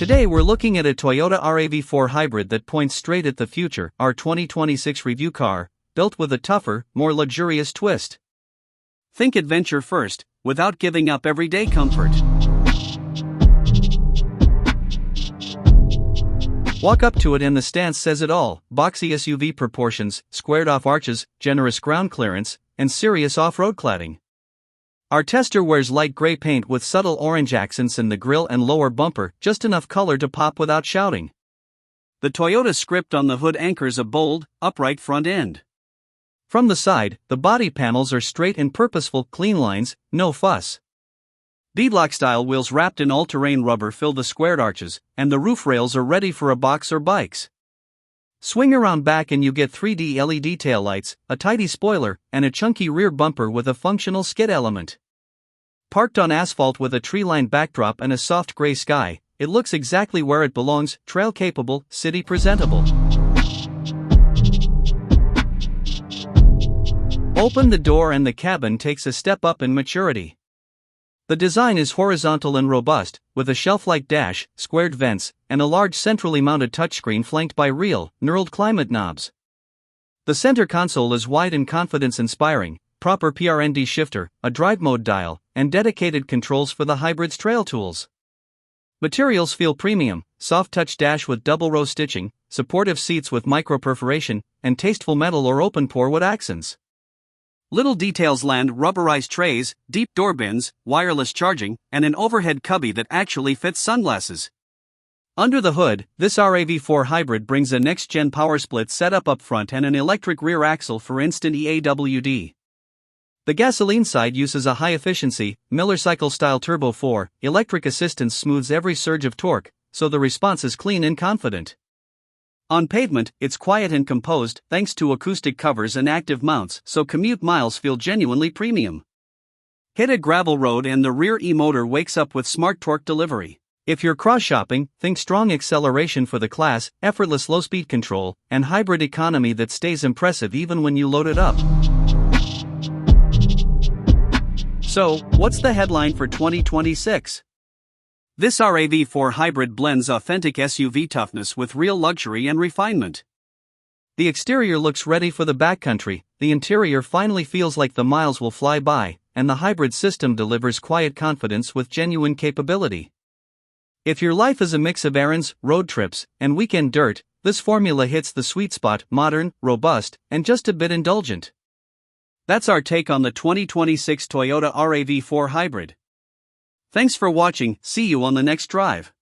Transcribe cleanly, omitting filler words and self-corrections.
Today we're looking at a Toyota RAV4 Hybrid that points straight at the future, our 2026 review car, built with a tougher, more luxurious twist. Think adventure first, without giving up everyday comfort. Walk up to it and the stance says it all: boxy SUV proportions, squared-off arches, generous ground clearance, and serious off-road cladding. Our tester wears light gray paint with subtle orange accents in the grille and lower bumper, just enough color to pop without shouting. The Toyota script on the hood anchors a bold, upright front end. From the side, the body panels are straight and purposeful, clean lines, no fuss. Beadlock-style wheels wrapped in all-terrain rubber fill the squared arches, and the roof rails are ready for a box or bikes. Swing around back and you get 3D LED taillights, a tidy spoiler, and a chunky rear bumper with a functional skid element. Parked on asphalt with a tree-lined backdrop and a soft gray sky, it looks exactly where it belongs: trail-capable, city-presentable. Open the door and the cabin takes a step up in maturity. The design is horizontal and robust, with a shelf-like dash, squared vents, and a large centrally mounted touchscreen flanked by real, knurled climate knobs. The center console is wide and confidence-inspiring: proper PRND shifter, a drive mode dial, and dedicated controls for the hybrid's trail tools. Materials feel premium: soft-touch dash with double-row stitching, supportive seats with micro-perforation, and tasteful metal or open-pore wood accents. Little details land: rubberized trays, deep door bins, wireless charging, and an overhead cubby that actually fits sunglasses. Under the hood, this RAV4 Hybrid brings a next-gen power split setup up front and an electric rear axle for instant EAWD. The gasoline side uses a high-efficiency, Miller cycle-style Turbo 4, electric assistance smooths every surge of torque, so the response is clean and confident. On pavement, it's quiet and composed, thanks to acoustic covers and active mounts, so commute miles feel genuinely premium. Hit a gravel road and the rear e-motor wakes up with smart torque delivery. If you're cross-shopping, think strong acceleration for the class, effortless low-speed control, and hybrid economy that stays impressive even when you load it up. So, what's the headline for 2026? This RAV4 Hybrid blends authentic SUV toughness with real luxury and refinement. The exterior looks ready for the backcountry, the interior finally feels like the miles will fly by, and the hybrid system delivers quiet confidence with genuine capability. If your life is a mix of errands, road trips, and weekend dirt, this formula hits the sweet spot: modern, robust, and just a bit indulgent. That's our take on the 2026 Toyota RAV4 Hybrid. Thanks for watching, see you on the next drive.